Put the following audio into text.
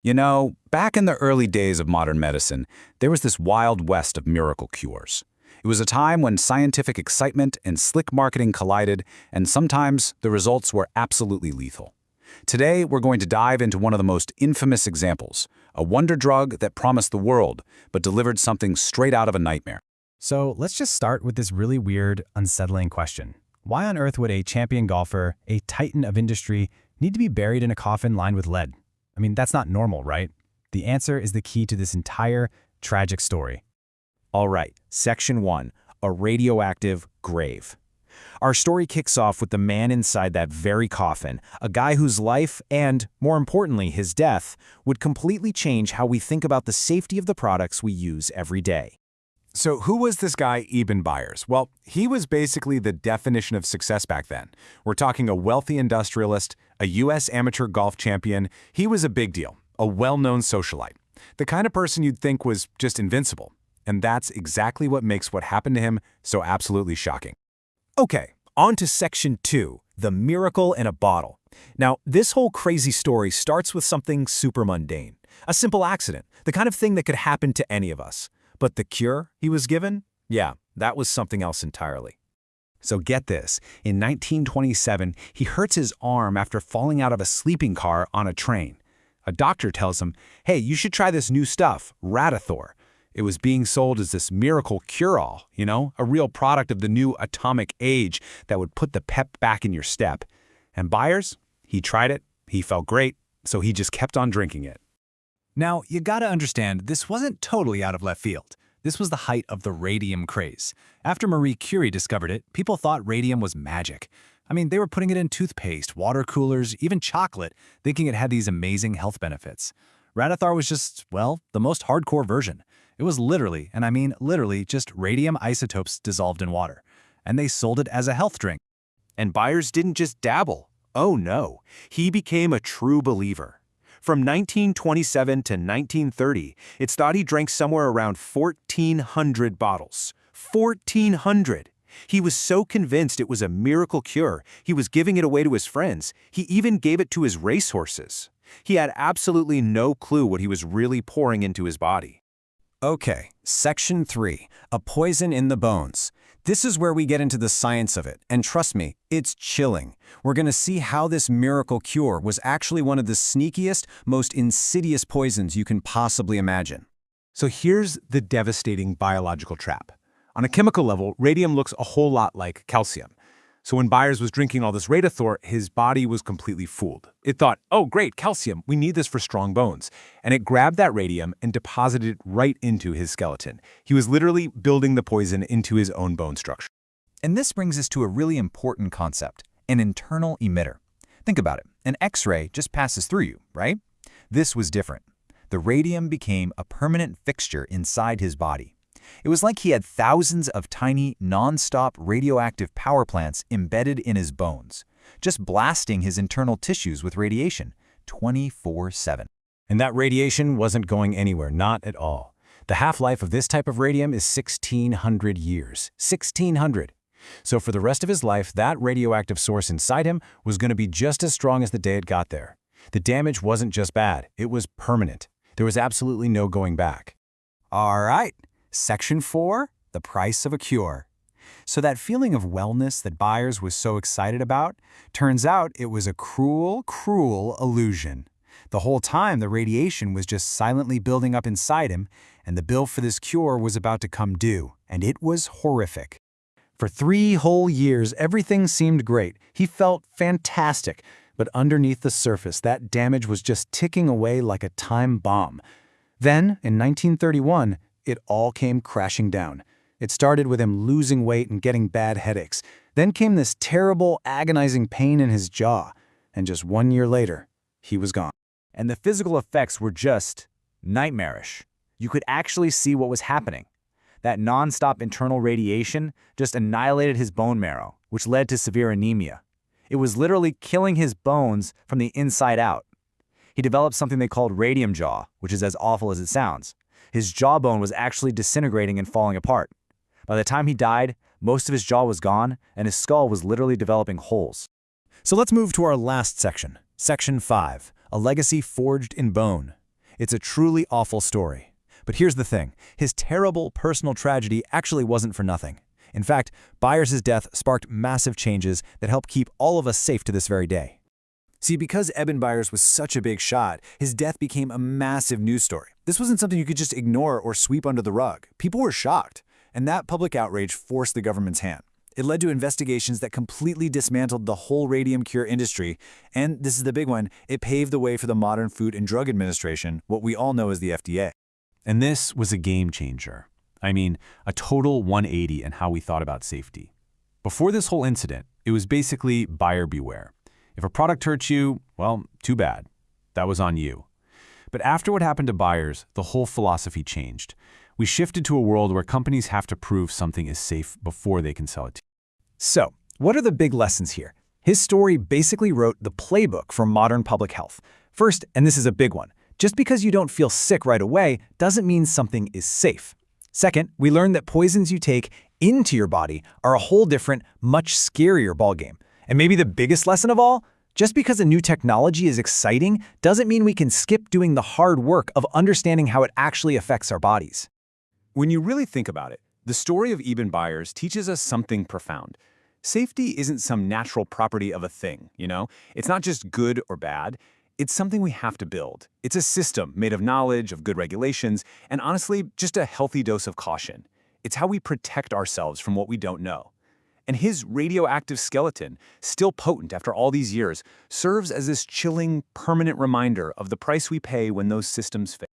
You know, back in the early days of modern medicine, there was this wild west of miracle cures. It was a time when scientific excitement and slick marketing collided, and sometimes the results were absolutely lethal. Today, we're going to dive into one of the most infamous examples, a wonder drug that promised the world, but delivered something straight out of a nightmare. So let's just start with this really weird, unsettling question. Why on earth would a champion golfer, a titan of industry, need to be buried in a coffin lined with lead? I mean, that's not normal, right? The answer is the key to this entire tragic story. All right, Section 1, a radioactive grave. Our story kicks off with the man inside that very coffin, a guy whose life and, more importantly, his death, would completely change how we think about the safety of the products we use every day. So who was this guy, Eben Byers? Well, he was basically the definition of success back then. We're talking a wealthy industrialist, a U.S. amateur golf champion. He was a big deal, a well-known socialite, the kind of person you'd think was just invincible. And that's exactly what makes what happened to him so absolutely shocking. Okay, on to Section 2, the miracle in a bottle. Now, this whole crazy story starts with something super mundane, a simple accident, the kind of thing that could happen to any of us. But the cure he was given? Yeah, that was something else entirely. So get this, in 1927, he hurts his arm after falling out of a sleeping car on a train. A doctor tells him, hey, you should try this new stuff, Radithor. It was being sold as this miracle cure-all, a real product of the new atomic age that would put the pep back in your step. And Byers, he tried it, he felt great, so he just kept on drinking it. Now, you gotta understand, this wasn't totally out of left field. This was the height of the radium craze. After Marie Curie discovered it, people thought radium was magic. I mean, they were putting it in toothpaste, water coolers, even chocolate, thinking it had these amazing health benefits. Radithor was just, well, the most hardcore version. It was literally, and I mean literally, just radium isotopes dissolved in water. And they sold it as a health drink. And Byers didn't just dabble. Oh no, he became a true believer. From 1927 to 1930, it's thought he drank somewhere around 1,400 bottles. 1,400! He was so convinced it was a miracle cure, he was giving it away to his friends. He even gave it to his racehorses. He had absolutely no clue what he was really pouring into his body. Okay, Section 3, a poison in the bones. This is where we get into the science of it, and trust me, it's chilling. We're going to see how this miracle cure was actually one of the sneakiest, most insidious poisons you can possibly imagine. So here's the devastating biological trap. On a chemical level, radium looks a whole lot like calcium. So when Byers was drinking all this Radithor, his body was completely fooled. It thought, oh great, calcium, we need this for strong bones. And it grabbed that radium and deposited it right into his skeleton. He was literally building the poison into his own bone structure. And this brings us to a really important concept, an internal emitter. Think about it, an X-ray just passes through you, right? This was different. The radium became a permanent fixture inside his body. It was like he had thousands of tiny, non-stop radioactive power plants embedded in his bones, just blasting his internal tissues with radiation 24/7. And that radiation wasn't going anywhere, not at all. The half-life of this type of radium is 1,600 years. 1,600! So for the rest of his life, that radioactive source inside him was going to be just as strong as the day it got there. The damage wasn't just bad, it was permanent. There was absolutely no going back. All right, Section 4, the price of a cure. So that feeling of wellness that Byers was so excited about, turns out it was a cruel, cruel illusion. The whole time, the radiation was just silently building up inside him, and the bill for this cure was about to come due, and it was horrific. For 3 whole years, everything seemed great. He felt fantastic. But underneath the surface, that damage was just ticking away like a time bomb. Then, in 1931, it all came crashing down. It started with him losing weight and getting bad headaches. Then came this terrible, agonizing pain in his jaw. And just 1 year later, he was gone. And the physical effects were just nightmarish. You could actually see what was happening. That non-stop internal radiation just annihilated his bone marrow, which led to severe anemia. It was literally killing his bones from the inside out. He developed something they called radium jaw, which is as awful as it sounds. His jawbone was actually disintegrating and falling apart. By the time he died, most of his jaw was gone, and his skull was literally developing holes. So let's move to our last section, Section 5, a legacy forged in bone. It's a truly awful story. But here's the thing. His terrible personal tragedy actually wasn't for nothing. In fact, Byers' death sparked massive changes that help keep all of us safe to this very day. See, because Eben Byers was such a big shot, his death became a massive news story. This wasn't something you could just ignore or sweep under the rug. People were shocked, and that public outrage forced the government's hand. It led to investigations that completely dismantled the whole radium cure industry, and this is the big one, it paved the way for the modern Food and Drug Administration, what we all know as the FDA. And this was a game changer. I mean, a total 180 in how we thought about safety. Before this whole incident, it was basically buyer beware. If a product hurts you, well, too bad. That was on you. But after what happened to Byers, the whole philosophy changed. We shifted to a world where companies have to prove something is safe before they can sell it to you. So, what are the big lessons here? His story basically wrote the playbook for modern public health. First, and this is a big one, just because you don't feel sick right away doesn't mean something is safe. Second, we learned that poisons you take into your body are a whole different, much scarier ballgame. And maybe the biggest lesson of all, just because a new technology is exciting doesn't mean we can skip doing the hard work of understanding how it actually affects our bodies. When you really think about it, the story of Eben Byers teaches us something profound. Safety isn't some natural property of a thing, you know? It's not just good or bad. It's something we have to build. It's a system made of knowledge, of good regulations, and honestly, just a healthy dose of caution. It's how we protect ourselves from what we don't know. And his radioactive skeleton, still potent after all these years, serves as this chilling, permanent reminder of the price we pay when those systems fail.